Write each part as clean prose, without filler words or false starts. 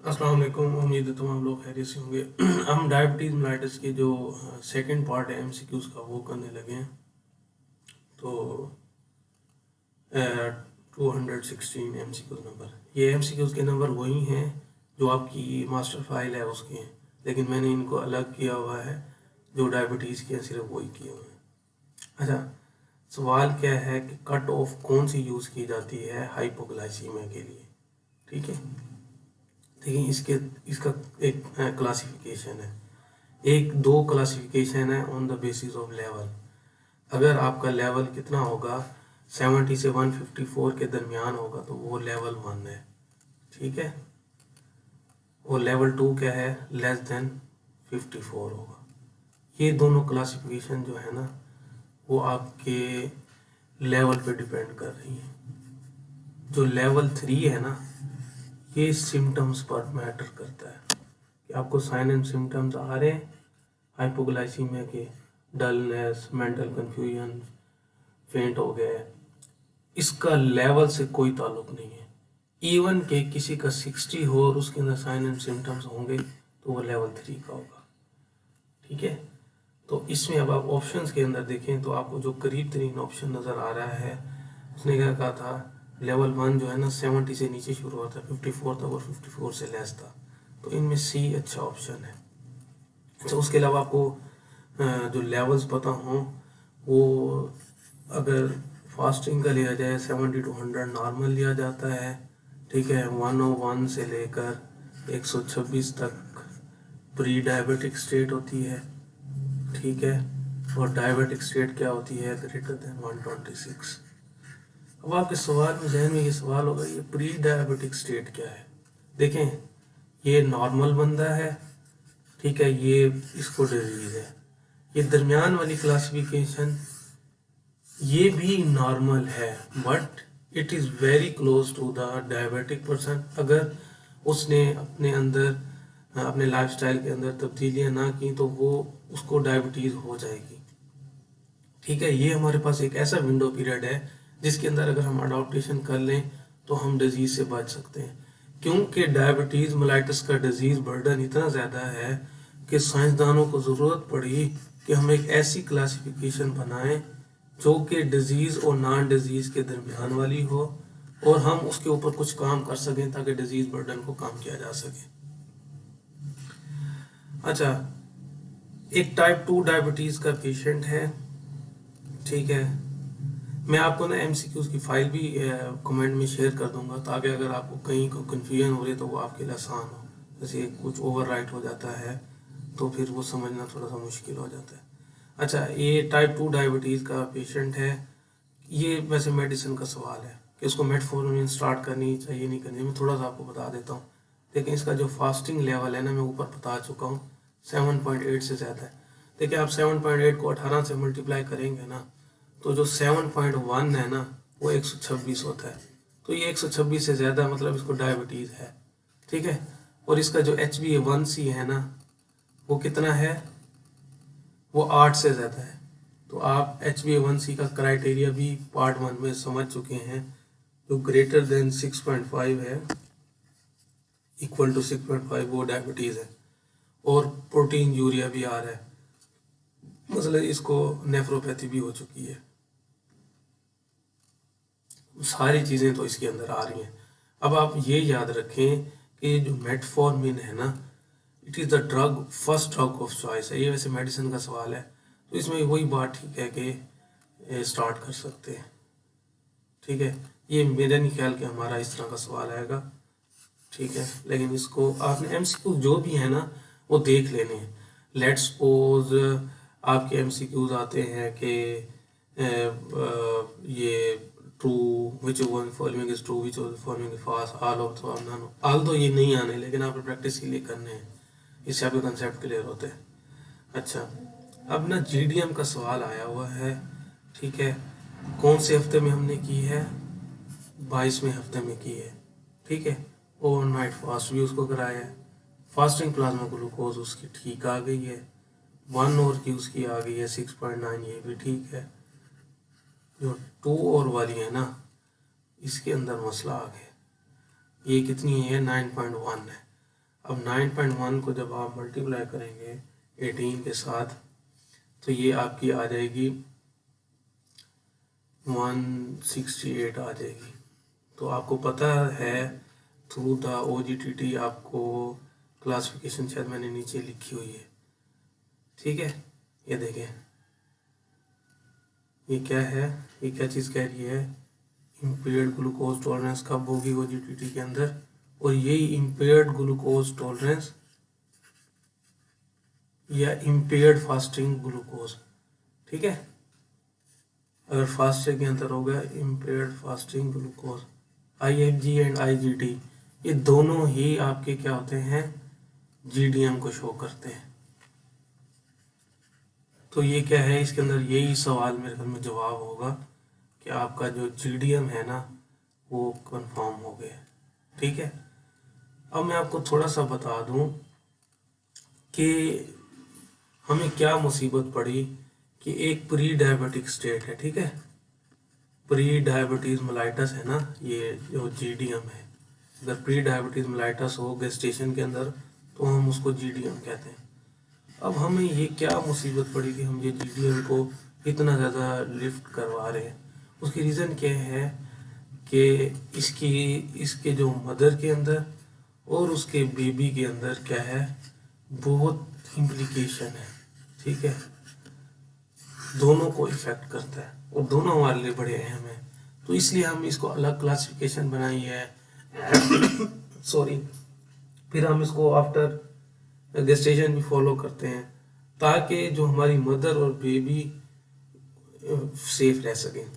अस्सलाम वालेकुम। उम्मीद है तमाम लोग खैरियत से होंगे। हम डायबिटीज़ मेलाइटिस के जो सेकंड पार्ट है एमसीक्यूज़ का वो करने लगे हैं। तो 216 एमसीक्यूज़ नंबर, ये एमसीक्यूज़ के नंबर वही हैं जो आपकी मास्टर फाइल है उसके हैं, लेकिन मैंने इनको अलग किया हुआ है। जो डायबिटीज़ के हैं सिर्फ वही किए हुए हैं। अच्छा, सवाल क्या है कि कट ऑफ कौन सी यूज़ की जाती है हाइपोग्लाइसीमिया के लिए। ठीक है, देखिए इसका एक क्लासिफिकेशन है। एक दो क्लासिफिकेशन है on the basis of level. अगर आपका लेवल कितना होगा 70 से 154 के दरमियान होगा तो वो लेवल 1 है। ठीक है, और लेवल 2 क्या है, लेस देन 54 होगा। ये दोनों क्लासिफिकेशन जो है ना वो आपके लेवल पे डिपेंड कर रही है। जो लेवल 3 है ना ये सिम्टम्स पर मैटर करता है कि आपको साइन एंड सिम्टम्स आ रहे हैं हाइपोग्लाइसीमिया के, डलनेस, मेंटल कंफ्यूजन, फेंट हो गया है। इसका लेवल से कोई ताल्लुक नहीं है। इवन के किसी का 60 हो और उसके अंदर साइन एंड सिम्टम्स होंगे तो वो लेवल 3 का होगा। ठीक है, तो इसमें अब आप ऑप्शंस के अंदर देखें तो आपको जो करीब तरीन ऑप्शन नज़र आ रहा है उसने क्या कहा था, लेवल 1 जो है ना 70 से नीचे शुरू होता है, 54 तक और 54 से लेस था। तो इनमें सी अच्छा ऑप्शन है। अच्छा, उसके अलावा आपको जो लेवल्स पता हों वो, अगर फास्टिंग का लिया जाए 70 to 100 नॉर्मल लिया जाता है। ठीक है, 101 से लेकर 126 तक प्री डायबिटिक स्टेट होती है। ठीक है, और डायबिटिक स्टेट क्या होती है, ग्रेटर देन 126। अब आपके सवाल में जहन में ये सवाल होगा ये प्री डायबिटिक स्टेट क्या है। देखें, ये नॉर्मल बंदा है, ठीक है, ये इसको डिजीज है। ये दरमियान वाली क्लासिफिकेशन ये भी नॉर्मल है, but it is very close to the diabetic person. अगर उसने अपने अंदर अपने लाइफस्टाइल के अंदर तब्दीलियां ना की तो वो उसको डायबिटीज़ हो जाएगी। ठीक है, ये हमारे पास एक ऐसा विंडो पीरियड है जिसके अंदर अगर हम अडॉप्टेशन कर लें तो हम डिजीज़ से बच सकते हैं। क्योंकि डायबिटीज़ मेलाइटिस का डिजीज़ बर्डन इतना ज़्यादा है कि साइंसदानों को ज़रूरत पड़ी कि हम एक ऐसी क्लासिफिकेशन बनाएं जो कि डिजीज़ और नॉन डिजीज़ के दरमियान वाली हो और हम उसके ऊपर कुछ काम कर सकें ताकि डिजीज़ बर्डन को कम किया जा सके। अच्छा, एक टाइप 2 डायबिटीज़ का पेशेंट है। ठीक है, मैं आपको ना एमसीक्यूज़ की फाइल भी कमेंट में शेयर कर दूंगा ताकि अगर आपको कहीं को कन्फ्यूजन हो रही है तो वो आपके लिए आसान हो। जैसे कुछ ओवर राइट हो जाता है तो फिर वो समझना थोड़ा सा मुश्किल हो जाता है। अच्छा, ये टाइप 2 डायबिटीज़ का पेशेंट है। ये वैसे मेडिसिन का सवाल है कि उसको मेटफॉर्मिन स्टार्ट करनी चाहिए नहीं करनी, मैं थोड़ा सा आपको बता देता हूँ। लेकिन इसका जो फास्टिंग लेवल है ना मैं ऊपर बता चुका हूँ, 7.8 से ज़्यादा है। देखिए, आप 7.8 को 18 से मल्टीप्लाई करेंगे ना तो जो 7.1 है ना वो 126 होता है। तो ये 126 से ज़्यादा मतलब इसको डायबिटीज़ है। ठीक है, और इसका जो HbA1c है ना वो कितना है, वो 8 से ज़्यादा है। तो आप HbA1c का क्राइटेरिया भी पार्ट 1 में समझ चुके हैं। जो ग्रेटर देन 6.5 है, इक्वल टू 6.5, वो डायबिटीज़ है। और प्रोटीन यूरिया भी आ रहा है, मतलब इसको नेफ्रोपैथी भी हो चुकी है। सारी चीज़ें तो इसके अंदर आ रही हैं। अब आप ये याद रखें कि जो मेटफॉर्मिन है ना, it is the drug, first drug of choice है। ये वैसे मेडिसिन का सवाल है तो इसमें वही बात ठीक है कि स्टार्ट कर सकते हैं। ठीक है, ये मेरा नहीं ख्याल कि हमारा इस तरह का सवाल आएगा। ठीक है, लेकिन इसको आपने एमसीक्यू जो भी है ना वो देख लेने हैं। लेट्स सपोज आपके एमसीक्यूज आते हैं कि ये true, which one following is true, which one following is false, all of the none. All तो ये नहीं आने, लेकिन आपने प्रैक्टिस के लिए करने हैं, इससे आपके कंसेप्ट क्लियर होते हैं। अच्छा, अब ना जीडीएम का सवाल आया हुआ है। ठीक है, कौन से हफ्ते में हमने की है, 22वें हफ्ते में की है। ठीक है, ओवरनाइट फास्ट भी उसको कराया है। फास्टिंग प्लाज्मा ग्लूकोज उसकी ठीक आ गई है, 1 और की उसकी आ गई है 6.9, ये भी ठीक है। जो 2 और वाली है ना इसके अंदर मसला आ गया, ये कितनी है, 9.1 है। अब 9.1 को जब आप मल्टीप्लाई करेंगे 18 के साथ तो ये आपकी आ जाएगी 168 आ जाएगी। तो आपको पता है थ्रू द OGTT आपको क्लासिफिकेशन शायद मैंने नीचे लिखी हुई है, ठीक है। ये देखें ये क्या है, ये क्या चीज़ कह रही है, इम्पेयर्ड ग्लूकोज टॉलरेंस कब होगी OGTT के अंदर, और यही इम्पेयर्ड ग्लूकोज टॉलरेंस या इम्पेयर्ड फास्टिंग ग्लूकोज, ठीक है। अगर फास्टिंग के अंदर हो गया impaired fasting glucose, IFG and IGT ये दोनों ही आपके क्या होते हैं, GDM को शो करते हैं। तो ये क्या है, इसके अंदर यही सवाल मेरे ख्याल में जवाब होगा कि आपका जो GDM है ना वो कंफर्म हो गया, ठीक है। अब मैं आपको थोड़ा सा बता दूं कि हमें क्या मुसीबत पड़ी कि एक प्री डायबिटिक स्टेट है, ठीक है, प्री डायबिटीज मेलाइटस है ना, ये जो GDM है, अगर प्री डायबिटीज मेलाइटस हो गेस्टेशन के अंदर तो हम उसको GDM कहते हैं। अब हमें ये क्या मुसीबत पड़ी कि हम ये GDM को इतना ज़्यादा लिफ्ट करवा रहे हैं। उसकी रीज़न क्या है कि इसके जो मदर के अंदर और उसके बेबी के अंदर क्या है, बहुत इम्प्लीकेशन है, ठीक है, दोनों को इफेक्ट करता है और दोनों हमारे लिए बड़े अहम हैं। तो इसलिए हम इसको अलग क्लासिफिकेशन बनाई है सॉरी, फिर हम इसको आफ्टर गेस्टेशन भी फॉलो करते हैं ताकि जो हमारी मदर और बेबी सेफ रह सकें।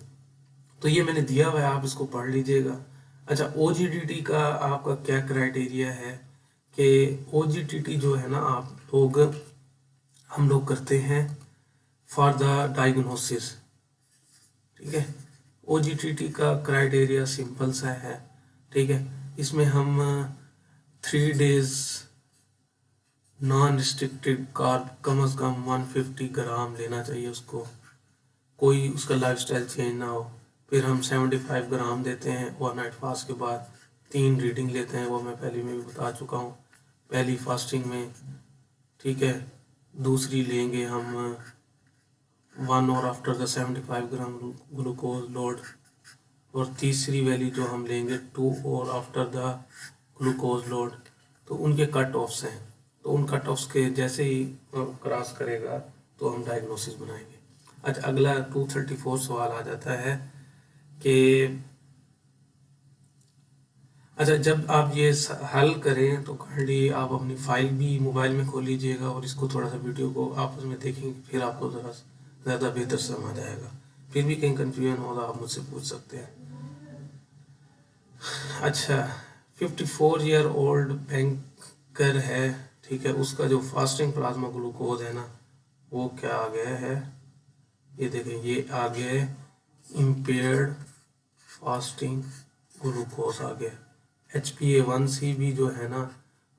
तो ये मैंने दिया हुआ है, आप इसको पढ़ लीजिएगा। अच्छा, OGTT का आपका क्या क्राइटेरिया है कि OGTT जो है ना हम लोग करते हैं फॉर द डायग्नोसिस, ठीक है। OGTT का क्राइटेरिया सिंपल सा है, ठीक है। इसमें हम 3 डेज नॉन रिस्ट्रिक्टेड कार्ब कम से कम 150 ग्राम लेना चाहिए उसको, कोई उसका लाइफस्टाइल चेंज ना हो। फिर हम 75 ग्राम देते हैं ओवरनाइट फास्ट के बाद, 3 रीडिंग लेते हैं, वो मैं पहले में भी बता चुका हूँ, पहली फास्टिंग में, ठीक है। दूसरी लेंगे हम 1 और after the 75 gram glucose load, और तीसरी वैल्यू जो हम लेंगे 2 और आफ्टर द ग्लूकोज लोड। तो उनके कट ऑफ्स हैं, तो उन कट ऑफ्स के जैसे ही क्रॉस करेगा तो हम डायग्नोसिस बनाएंगे। अच्छा, अगला 234 सवाल आ जाता है कि अच्छा, जब आप ये हल करें तो काइंडली आप अपनी फाइल भी मोबाइल में खोल लीजिएगा और इसको थोड़ा सा वीडियो को आपस में देखेंगे, फिर आपको ज़रा ज़्यादा बेहतर समझ आएगा। फिर भी कहीं कंफ्यूजन हो तो आप मुझसे पूछ सकते हैं। अच्छा, 54 ईयर ओल्ड बैंकर है, ठीक है, उसका जो फास्टिंग प्लाज्मा ग्लूकोज है ना वो क्या आ गया है, ये देखें, ये आ गया है इम्पेयर्ड फास्टिंग ग्लूकोज आ गया। HbA1c भी जो है ना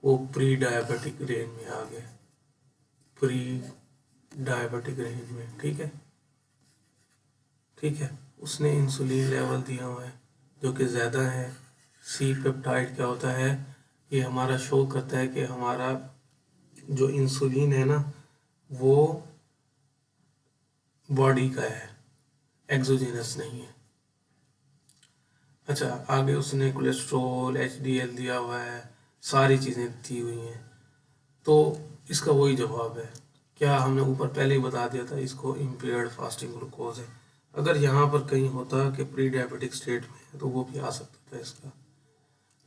वो प्री डायबिटिक रेंज में आ गया, प्री डायबिटिक रेंज में, ठीक है, ठीक है। उसने इंसुलिन लेवल दिया हुआ है जो कि ज़्यादा है। सी पेप्टाइड क्या होता है, ये हमारा शो करता है कि हमारा जो इंसुलिन है ना वो बॉडी का है, एक्सोजेनस नहीं है। अच्छा, आगे उसने कोलेस्ट्रॉल HDL दिया हुआ है, सारी चीज़ें दी हुई हैं। तो इसका वही जवाब है, क्या हमने ऊपर पहले ही बता दिया था, इसको इम्पेयर्ड फास्टिंग ग्लूकोज है। अगर यहाँ पर कहीं होता कि प्री डायबिटिक स्टेट में है तो वो भी आ सकता था इसका।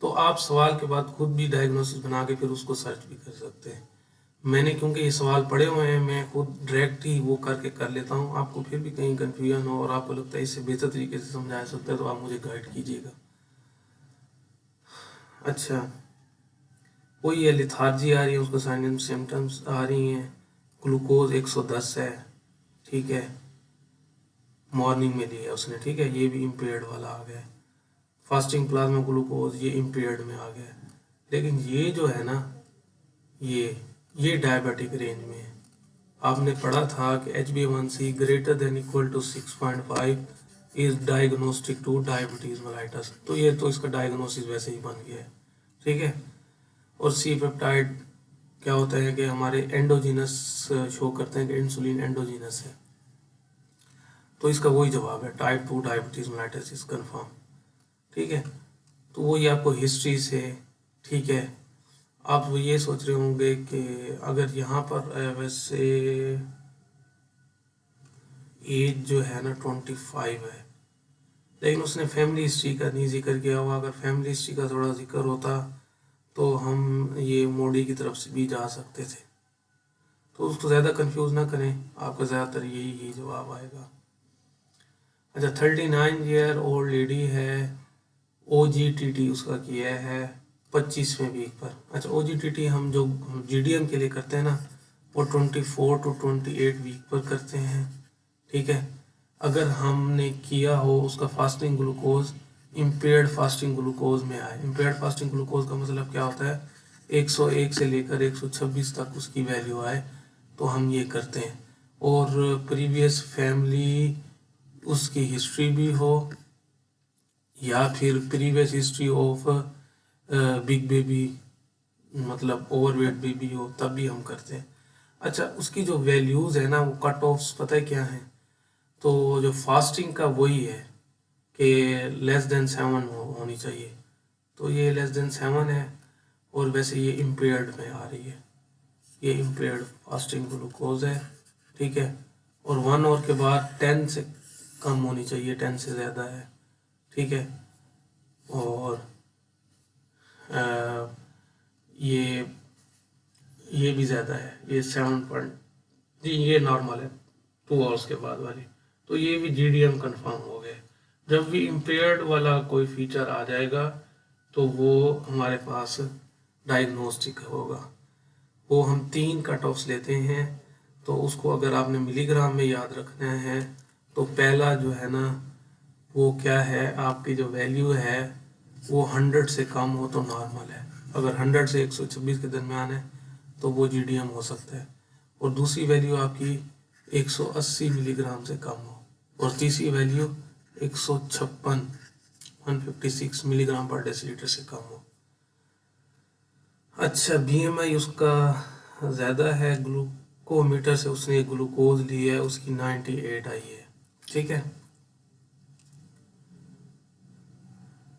तो आप सवाल के बाद खुद भी डायग्नोसिस बना के फिर उसको सर्च भी कर सकते हैं। मैंने क्योंकि ये सवाल पढ़े हुए हैं, मैं खुद डायरेक्ट ही वो करके कर लेता हूँ। आपको फिर भी कहीं कन्फ्यूजन हो और आपको लगता है इससे बेहतर तरीके से समझा सकता है तो आप मुझे गाइड कीजिएगा। अच्छा, कोई ये लिथार्जी आ रही है, उसको साइन सिम्टम्स आ रही हैं, ग्लूकोज 110 है, ठीक है, मॉर्निंग में लिया उसने, ठीक है, ये भी इम्पेयर्ड वाला आ गया। फास्टिंग प्लाज्मा ग्लूकोज ये इम्पेयर्ड में आ गया, लेकिन ये जो है ना ये डायबिटिक रेंज में है। आपने पढ़ा था कि HbA1c greater than equal to 6.5 is diagnostic to diabetes mellitus, तो ये तो इसका डायग्नोसिस वैसे ही बन गया है, ठीक है। और सी पेप्टाइड क्या होता है कि हमारे एंडोजीनस शो करते हैं कि इंसुलिन एंडोजीनस है। तो इसका वही जवाब है, type 2 diabetes mellitus is confirm. ठीक है, तो वही आपको हिस्ट्री से, ठीक है, आप वो ये सोच रहे होंगे कि अगर यहाँ पर वैसे एज जो है ना 25 है, लेकिन उसने फैमिली हिस्ट्री का नहीं जिक्र किया हुआ। अगर फैमिली हिस्ट्री का थोड़ा जिक्र होता तो हम ये मोडी की तरफ से भी जा सकते थे। तो उसको ज़्यादा कंफ्यूज ना करें, आपका ज़्यादातर यही जवाब आएगा। अच्छा, 39 ईयर ओल्ड लेडी है, OGTT उसका किया है 25वें वीक पर। अच्छा, OGTT हम जो GDM के लिए करते हैं ना, वो 24 to 28 वीक पर करते हैं। ठीक है, अगर हमने किया हो उसका fasting glucose impaired fasting glucose में आए। इम्पेयर्ड फास्टिंग ग्लूकोज का मतलब क्या होता है, 101 से लेकर 126 तक उसकी वैल्यू आए तो हम ये करते हैं। और प्रीवियस फैमिली उसकी हिस्ट्री भी हो, या फिर previous history of big baby, मतलब ओवरवेट बेबी हो, तब भी हम करते हैं। अच्छा, उसकी जो वैल्यूज़ है ना, वो कट ऑफ्स पता है क्या है, तो जो फास्टिंग का वही है कि लेस देन 7 होनी चाहिए। तो ये लेस देन 7 है, और वैसे ये इम्पेयर्ड में आ रही है, ये इम्पेयर्ड फास्टिंग ग्लूकोज है। ठीक है, और 1 आवर के बाद 10 से कम होनी चाहिए, 10 से ज़्यादा है। ठीक है, और ये भी ज़्यादा है, ये 7 पॉइंट जी, ये नॉर्मल है 2 आवर्स के बाद वाली। तो ये भी GDM कंफर्म हो गए। जब भी इम्पेयर्ड वाला कोई फीचर आ जाएगा तो वो हमारे पास डायग्नोस्टिक होगा। वो हम 3 कट ऑफ्स लेते हैं, तो उसको अगर आपने मिलीग्राम में याद रखना है तो पहला जो है ना वो क्या है, आपकी जो वैल्यू है वो 100 से कम हो तो नॉर्मल है। अगर 100 से 126 के दरमियान है तो वो GDM हो सकता है। और दूसरी वैल्यू आपकी 180 मिलीग्राम से कम हो, और तीसरी वैल्यू 156 मिलीग्राम पर डेसीलीटर से कम हो। अच्छा, BMI उसका ज़्यादा है, ग्लूकोमीटर से उसने ग्लूकोज ली है, उसकी 98 आई है। ठीक है,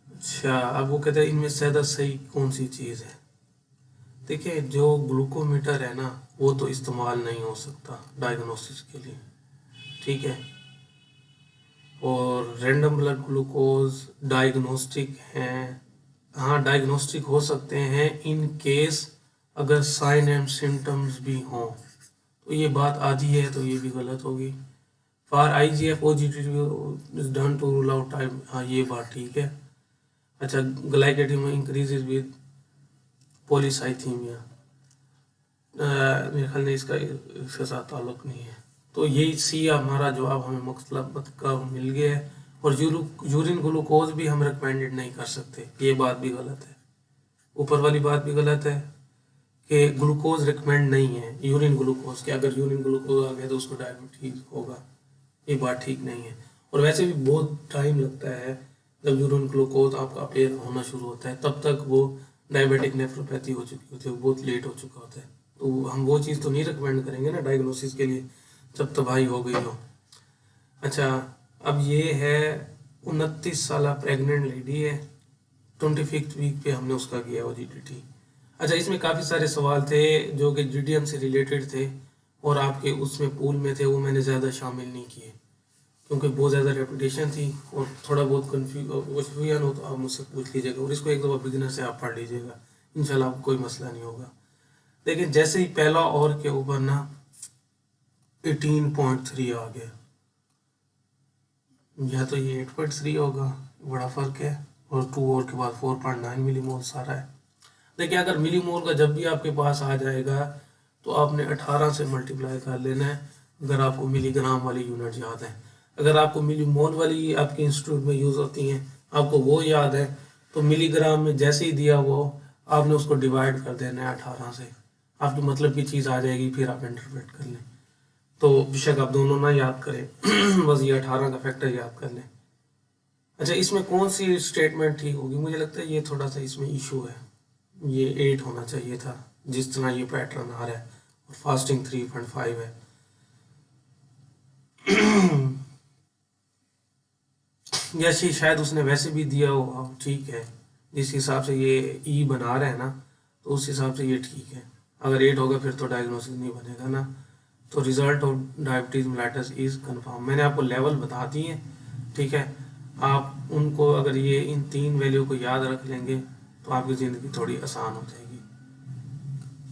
अच्छा, अब वो कहते हैं इनमें से ज़्यादा सही कौन सी चीज़ है। देखिए, जो ग्लूकोमीटर है ना वो तो इस्तेमाल नहीं हो सकता डायग्नोसिस के लिए। ठीक है, और रैंडम ब्लड ग्लूकोज डायग्नोस्टिक हैं, हाँ डायग्नोस्टिक हो सकते हैं इन केस अगर साइन एंड सिम्टम्स भी हों। तो ये बात आधी है, तो ये भी गलत होगी। For IGF OGTT is done to rule out time, हाँ ये बात ठीक है। अच्छा, ग्लाइकेटिम इंक्रीजेज विद पॉलीसाइथीमिया, मेरे ख्याल में इसके साथ ताल्लुक नहीं है। तो यही सी हमारा जवाब हमें मतलब का मिल गया है। और यूरिन ग्लूकोज भी हम रिकमेंडेड नहीं कर सकते, ये बात भी गलत है। ऊपर वाली बात भी गलत है कि ग्लूकोज रिकमेंड नहीं है, यूरिन ग्लूकोज के, अगर यूरिन ग्लूकोज आ गया तो उसको डायबिटीज होगा, ये बात ठीक नहीं है। और वैसे भी बहुत टाइम लगता है, जब यूरिन ग्लूकोज आपका अपेयर होना शुरू होता है तब तक वो डायबिटिक नेफ्रोपैथी हो चुकी होती है, बहुत लेट हो चुका होता है। तो हम वो चीज़ तो नहीं रिकमेंड करेंगे ना डायग्नोसिस के लिए जब तबाही हो गई हो। अच्छा, अब ये है 29 साल प्रेग्नेंट लेडी है, 25th वीक पे हमने उसका किया OGTT। अच्छा, इसमें काफ़ी सारे सवाल थे जो कि GDM से रिलेटेड थे, और आपके उसमें पूल में थे, वो मैंने ज़्यादा शामिल नहीं किए क्योंकि बहुत ज़्यादा रेपुटेशन थी और थोड़ा बहुत कन्फ्यूजन हो तो आप मुझसे पूछ लीजिएगा, और इसको एक दफ़ा बिगिनर से आप पढ़ लीजिएगा, इंशाल्लाह आपको कोई मसला नहीं होगा। लेकिन जैसे ही पहला और के ऊपर ना 18.3 आ गया, या तो ये 8.3 होगा, बड़ा फ़र्क है, और 2 और के बाद 4.9 मिलीमोल सारा है। देखिए, अगर मिलीमोल का जब भी आपके पास आ जाएगा तो आपने 18 से मल्टीप्लाई कर लेना है, अगर आपको मिलीग्राम वाली यूनिट याद है। अगर आपको मिलीमोल वाली आपके इंस्टीट्यूट में यूज़ होती हैं, आपको वो याद है, तो मिलीग्राम में जैसे ही दिया वो आपने उसको डिवाइड कर देना है 18 से, आपकी मतलब की चीज़ आ जाएगी, फिर आप इंटरप्रेट कर लें। तो बेशक आप दोनों ना याद करें, बस ये 18 का फैक्टर याद कर लें। अच्छा, इसमें कौन सी स्टेटमेंट ठीक होगी, मुझे लगता है ये थोड़ा सा इसमें इशू है। ये 8 होना चाहिए था जिस तरह ये पैटर्न आ रहा है, और फास्टिंग 3.5 है। जैसे शायद उसने वैसे भी दिया होगा, ठीक है, जिस हिसाब से ये ई बना रहा है ना, तो उस हिसाब से ये ठीक है। अगर 8 होगा फिर तो डायग्नोसिस नहीं बनेगा ना। तो result of diabetes mellitus is confirm. मैंने आपको लेवल बता दिए, ठीक है। आप उनको अगर ये इन 3 वैल्यू को याद रख लेंगे तो आपकी ज़िंदगी थोड़ी आसान हो जाएगी,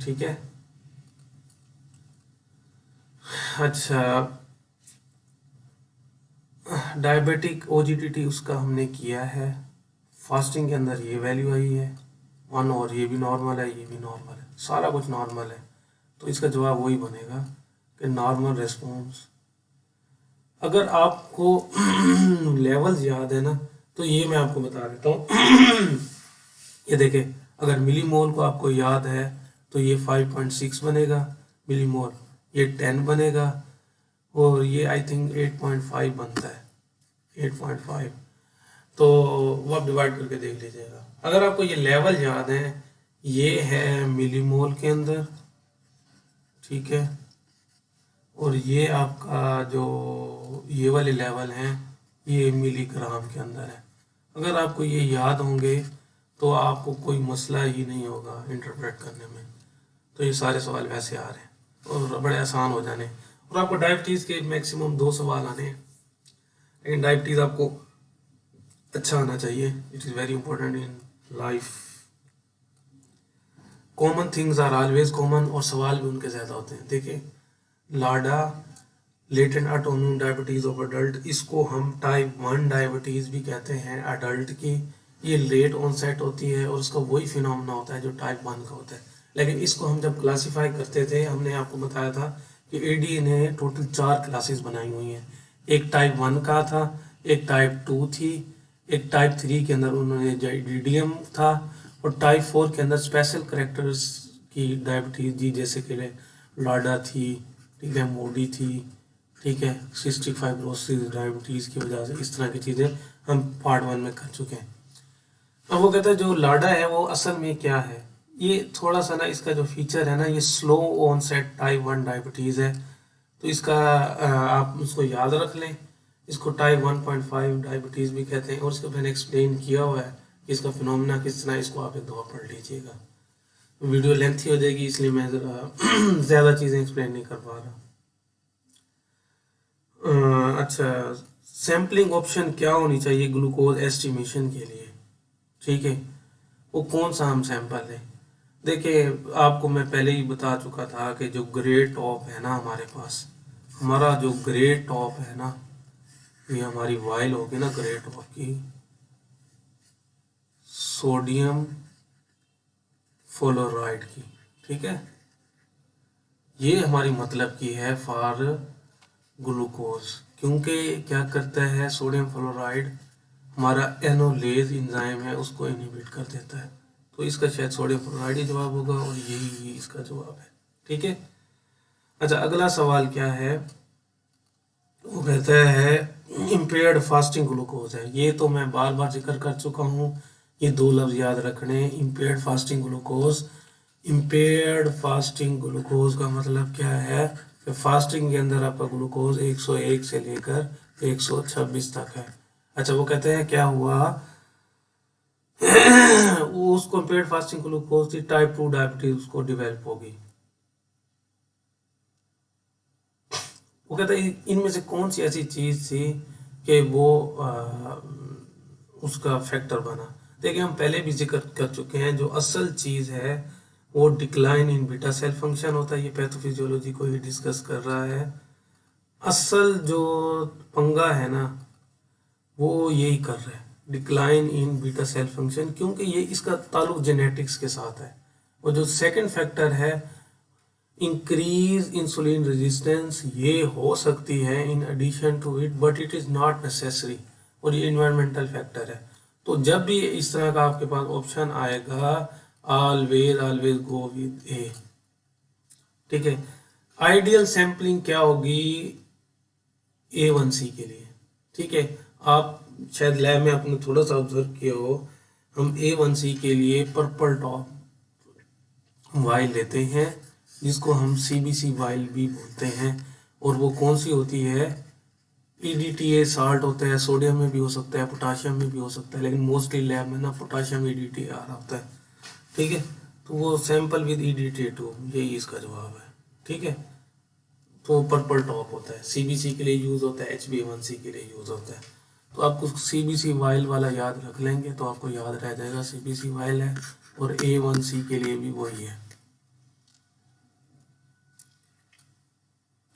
ठीक है। अच्छा, डायबिटिक ओजीटीटी उसका हमने किया है। फास्टिंग के अंदर ये वैल्यू आई है 1, और ये भी नॉर्मल है, ये भी नॉर्मल है, सारा कुछ नॉर्मल है। तो इसका जवाब वही बनेगा कि नॉर्मल रिस्पॉन्स। अगर आपको लेवल्स याद है ना, तो ये मैं आपको बता देता हूँ। ये देखें, अगर मिलीमोल को आपको याद है तो ये 5.6 बनेगा मिलीमोल, ये 10 बनेगा, और ये आई थिंक 8.5 बनता है, 8.5। तो वो आप डिवाइड करके देख लीजिएगा। अगर आपको ये लेवल याद है, ये है मिलीमोल के अंदर, ठीक है, और ये आपका जो ये वाले लेवल हैं ये मिलीग्राम के अंदर है। अगर आपको ये याद होंगे तो आपको कोई मसला ही नहीं होगा इंटरप्रेट करने में। तो ये सारे सवाल वैसे आ रहे हैं और बड़े आसान हो जाने। और आपको डायबिटीज़ के मैक्सिमम 2 सवाल आने हैं, लेकिन डायबिटीज़ आपको अच्छा आना चाहिए, it is very important in life. Common things are always common, और सवाल भी उनके ज़्यादा होते हैं। देखिए, LADA latent autoimmune diabetes of adult, इसको हम टाइप 1 डायबिटीज़ भी कहते हैं अडल्ट की। ये लेट ऑनसेट होती है और उसका वही फिनोमेना होता है जो टाइप 1 का होता है। लेकिन इसको हम जब क्लासीफाई करते थे, हमने आपको बताया था कि एडी ने टोटल 4 क्लासेस बनाई हुई हैं। एक टाइप 1 का था, एक टाइप 2 थी, एक टाइप 3 के अंदर उन्होंने डीडीएम था, और टाइप 4 के अंदर स्पेशल करेक्टर्स की डायबिटीज़ जी, जैसे कि लाडा थी, ठीक है, मोडी थी, ठीक है, सिस्टिक फाइब्रोसिस डायबिटीज़ की वजह से, इस तरह की चीज़ें हम पार्ट 1 में कर चुके हैं। अब वो कहता है जो लाडा है वो असल में क्या है। ये थोड़ा सा ना इसका जो फीचर है ना, ये स्लो ऑनसेट टाइप 1 डायबिटीज़ है। तो इसका आप उसको याद रख लें। इसको टाइप 1.5 डायबिटीज़ भी कहते हैं, और इसको मैंने एक्सप्लेन किया हुआ है कि इसका फिनोमेना किस तरह, इसको आप एक दफ़ा पढ़ लीजिएगा। वीडियो लेंथी हो जाएगी इसलिए मैं ज़रा ज़्यादा चीज़ें एक्सप्लेन नहीं कर पा रहा। अच्छा, सैम्पलिंग ऑप्शन क्या होनी चाहिए ग्लूकोज एस्टिमेशन के लिए, ठीक है, वो कौन सा हम सैंपल लें। देखिए, आपको मैं पहले ही बता चुका था कि जो ग्रेड टॉप है ना हमारे पास, हमारा जो ग्रेड टॉप है ना, ये हमारी वाइल होगी ना ग्रेड टॉप की, सोडियम फ्लोराइड की, ठीक है, ये हमारी मतलब की है फॉर ग्लूकोज। क्योंकि क्या करता है सोडियम फ्लोराइड, हमारा एनोलेज एंजाइम है उसको इनहिबिट कर देता है। तो इसका शायद सोडियम फ्लोराइड ही जवाब होगा, और यही इसका जवाब है, ठीक है। अच्छा, अगला सवाल क्या है, वो कहता है इम्पेयर्ड फास्टिंग ग्लूकोज है। ये तो मैं बार बार जिक्र कर चुका हूँ, ये 2 लफ्ज़ याद रखने, impaired fasting glucose. Impaired fasting glucose का मतलब क्या है कि फास्टिंग के अंदर आपका ग्लूकोज 101 से लेकर 126 तक है। अच्छा, वो कहते हैं क्या हुआ उसको इम्पेयर्ड फास्टिंग ग्लूकोज थी, टाइप 2 डायबिटीज उसको डिवेल्प होगी। वो कहते हैं इनमें से कौन सी ऐसी चीज़ थी कि वो उसका फैक्टर बना। देखिए, हम पहले भी जिक्र कर चुके हैं, जो असल चीज़ है वो decline in beta cell function होता है। ये पैथोफिजियोलॉजी को ही डिस्कस कर रहा है। असल जो पंगा है ना, वो यही कर रहा है, decline in beta cell function, क्योंकि ये इसका ताल्लुक जेनेटिक्स के साथ है। और जो सेकंड फैक्टर है इंक्रीज इंसुलिन रेजिस्टेंस, ये हो सकती है in addition to it, but it is not necessary, और ये इन्वायरमेंटल फैक्टर है। तो जब भी इस तरह का आपके पास ऑप्शन आएगा, ऑलवेज ऑलवेज गो विद ए, ठीक है। आइडियल सैम्पलिंग क्या होगी A1C के लिए, ठीक है। आप शायद लैब में आपने थोड़ा सा ऑब्जर्व किया हो, हम A1C के लिए पर्पल टॉप वाइल लेते हैं जिसको हम CBC वाइल भी बोलते हैं, और वो कौन सी होती है, EDTA साल्ट होता है, सोडियम में भी हो सकता है, पोटाशियम में भी हो सकता है, लेकिन मोस्टली लैब में ना पोटाशियम EDTA आ रहा होता है। ठीक है, तो वो सैंपल विद EDTA2, यही इसका जवाब है। ठीक है, तो पर्पल टॉप होता है, CBC के लिए यूज़ होता है, HbA1c के लिए यूज़ होता है। तो आपको CBC वाइल वाला याद रख लेंगे तो आपको याद रह जाएगा CBC वाइल है, और A1C के लिए भी वही है।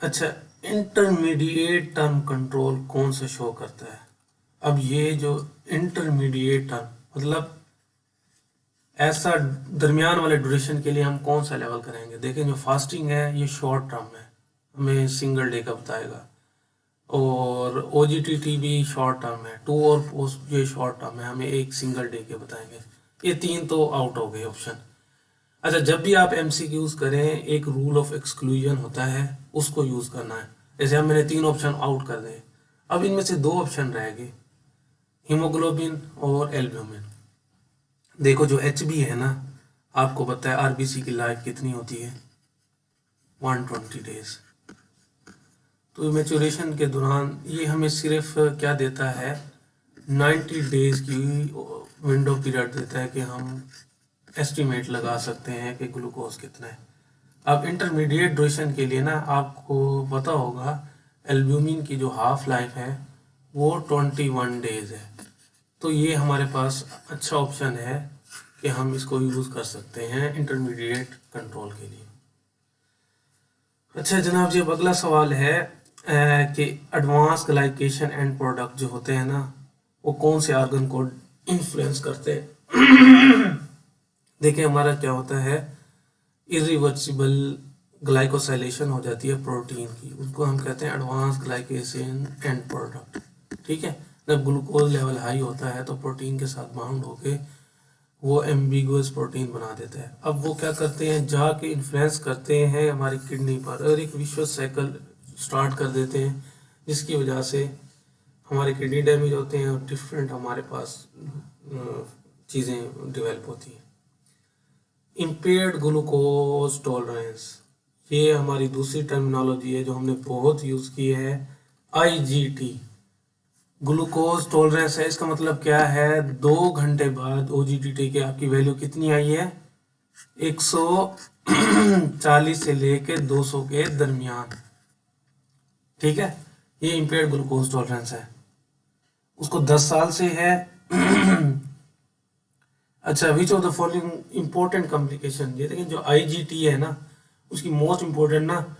अच्छा, इंटरमीडिएट टर्म कंट्रोल कौन सा शो करता है? अब ये जो इंटरमीडिएट टर्म मतलब ऐसा दरमियान वाले ड्यूरेशन के लिए हम कौन सा लेवल करेंगे? देखें, जो फास्टिंग है ये शॉर्ट टर्म है, हमें सिंगल डे का बताएगा, और OGTT भी शॉर्ट टर्म है, 2 और पोस्ट ये शॉर्ट टर्म है, हमें एक सिंगल डे के बताएंगे। ये 3 तो आउट हो गए ऑप्शन। अच्छा, जब भी आप MCQs करें एक रूल ऑफ एक्सक्लूजन होता है, उसको यूज़ करना है। जैसे हम मैंने 3 ऑप्शन आउट कर दिए, अब इनमें से 2 ऑप्शन रह गए, हीमोग्लोबिन और एल्ब्यूमिन। देखो, जो HB है ना, आपको पता है RBC की लाइफ कितनी होती है, 120 डेज। तो मैच्योरेशन के दौरान ये हमें सिर्फ क्या देता है, 90 डेज की विंडो पीरियड देता है कि हम एस्टिमेट लगा सकते हैं कि ग्लूकोज कितना है। अब इंटरमीडिएट ड्यूरेशन के लिए ना आपको पता होगा एल्ब्यूमिन की जो हाफ लाइफ है वो 21 डेज है। तो ये हमारे पास अच्छा ऑप्शन है कि हम इसको यूज़ कर सकते हैं इंटरमीडिएट कंट्रोल के लिए। अच्छा जनाब जी, अब अगला सवाल है कि एडवांस ग्लाइकेशन एंड प्रोडक्ट जो होते हैं ना, वो कौन से ऑर्गन को इन्फ्लुएंस करते हैं? देखिए, हमारा क्या होता है, इरिवर्सिबल ग्लाइकोसाइलेशन हो जाती है प्रोटीन की, उसको हम कहते हैं एडवांस ग्लाइकेशन एंड प्रोडक्ट। ठीक है, जब ग्लूकोज लेवल हाई होता है तो प्रोटीन के साथ बाउंड होके वो एम्बिगुअस प्रोटीन बना देता है। अब वो क्या करते हैं, जाके इन्फ्लुएंस करते हैं हमारी किडनी पर और एक विशुअस साइकिल स्टार्ट कर देते हैं, जिसकी वजह से हमारे किडनी डैमेज होते हैं और डिफरेंट हमारे पास चीज़ें डेवलप होती हैं। इम्पेयर्ड ग्लूकोज टॉलरेंस, ये हमारी दूसरी टर्मिनोलॉजी है जो हमने बहुत यूज़ की है, IGT ग्लूकोज टॉलरेंस है। इसका मतलब क्या है, 2 घंटे बाद OGTT की आपकी वैल्यू कितनी आई है, 140 से लेके 200 के दरमियान। ठीक है, ये इम्पेयर्ड ग्लूकोज टॉलरेंस है, उसको 10 साल से है। अच्छा, which of the following important complication, ये देखिए जो IGT है ना, उसकी मोस्ट इंपॉर्टेंट ना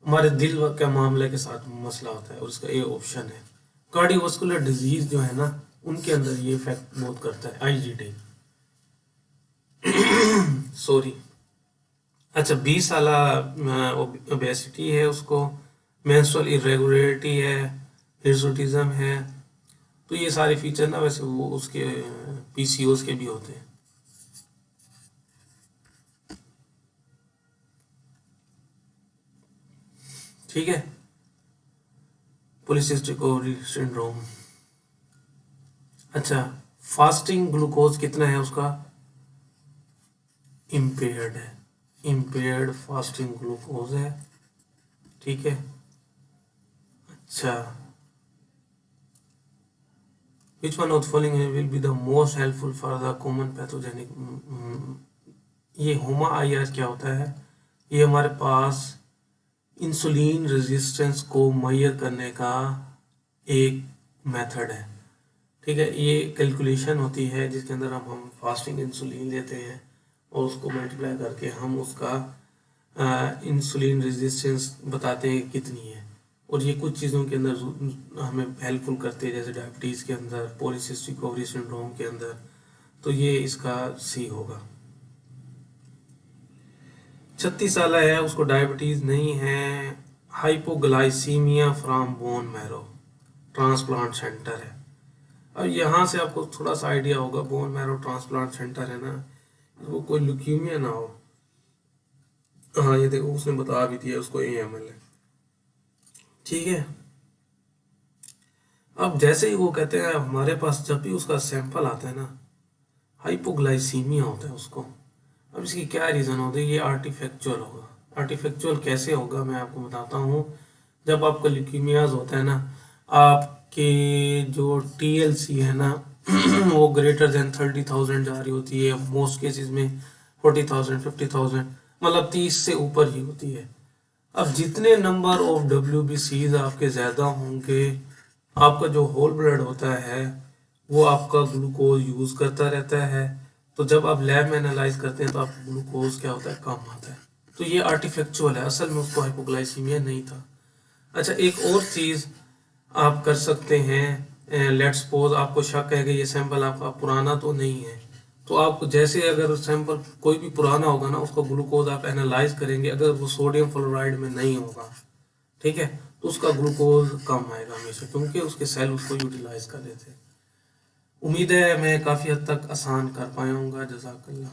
हमारे दिल के मामले के साथ मसला होता है, और उसका ये ऑप्शन है कार्डियोवास्कुलर डिजीज जो है ना, उनके अंदर ये इफेक्ट बहुत करता है IGT। सॉरी। अच्छा, 20 साल ओबेसिटी है उसको, मेंस्ट्रुअल इरेगुलरिटी है, हिर्सुटिज्म है। तो ये सारे फीचर ना वैसे वो उसके PCOS के भी होते हैं। ठीक है, पॉलीसिस्टिक ओवरी सिंड्रोम। अच्छा, फास्टिंग ग्लूकोज कितना है उसका, इम्पेयर्ड है, इम्पेयर्ड फास्टिंग ग्लूकोज है। ठीक है। अच्छा, which one of the following will be the most helpful for the common pathogenic, ये होमा IR क्या होता है, ये हमारे पास इंसुलिन रेजिस्टेंस को मेजर करने का एक मेथड है। ठीक है, ये कैलकुलेशन होती है जिसके अंदर हम फास्टिंग इंसुलिन लेते हैं और उसको मल्टीप्लाई करके हम उसका इंसुलिन रेजिस्टेंस बताते हैं कितनी है, और ये कुछ चीज़ों के अंदर हमें हेल्पफुल करते हैं, जैसे डायबिटीज़ के अंदर, पॉलीसिस्टिक ओवरी सिंड्रोम के अंदर। तो ये इसका C होगा। 36 साल है, उसको डायबिटीज़ नहीं है, hypoglycaemia from bone marrow, transplant centre है। अब यहाँ से आपको थोड़ा सा आइडिया होगा, बोन मैरो ट्रांसप्लांट सेंटर है ना, वो कोई ल्यूकीमिया ना हो। हाँ, ये देखो उसने बता भी दिया उसको AML है। ठीक है, अब जैसे ही वो कहते हैं हमारे पास जब भी उसका सैंपल आता है ना, हाइपोग्लाइसीमिया होता है उसको, अब इसकी क्या रीज़न होती है? ये आर्टिफैक्चुअल होगा। आर्टिफैक्चुअल कैसे होगा मैं आपको बताता हूँ। जब आपका ल्यूकीमियाज होता है ना, आपके जो TLC है ना वो ग्रेटर देन 30,000 जा रही होती है, मोस्ट केसेस में 40,000 50,000, मतलब 30 से ऊपर ही होती है। अब जितने नंबर ऑफ WBCs आपके ज़्यादा होंगे, आपका जो होल ब्लड होता है वो आपका ग्लूकोज यूज़ करता रहता है। तो जब आप लैब में एनालाइज करते हैं तो आपका ग्लूकोज क्या होता है? कम आता है। तो ये आर्टिफैक्चुअल है, असल में उसको हाइपोग्लाइसीमिया नहीं था। अच्छा, एक और चीज़ आप कर सकते हैं। लेट्स सपोज आपको शक है कि ये सैंपल आपका पुराना तो नहीं है, तो आप जैसे अगर सैंपल कोई भी पुराना होगा ना, उसका ग्लूकोज आप एनालाइज करेंगे, अगर वो सोडियम फ्लोराइड में नहीं होगा, ठीक है, तो उसका ग्लूकोज कम आएगा हमेशा, क्योंकि उसके सेल उसको यूटिलाइज कर लेते हैं। उम्मीद है मैं काफ़ी हद तक आसान कर पाया हूँगा। जज़ाकल्लाह।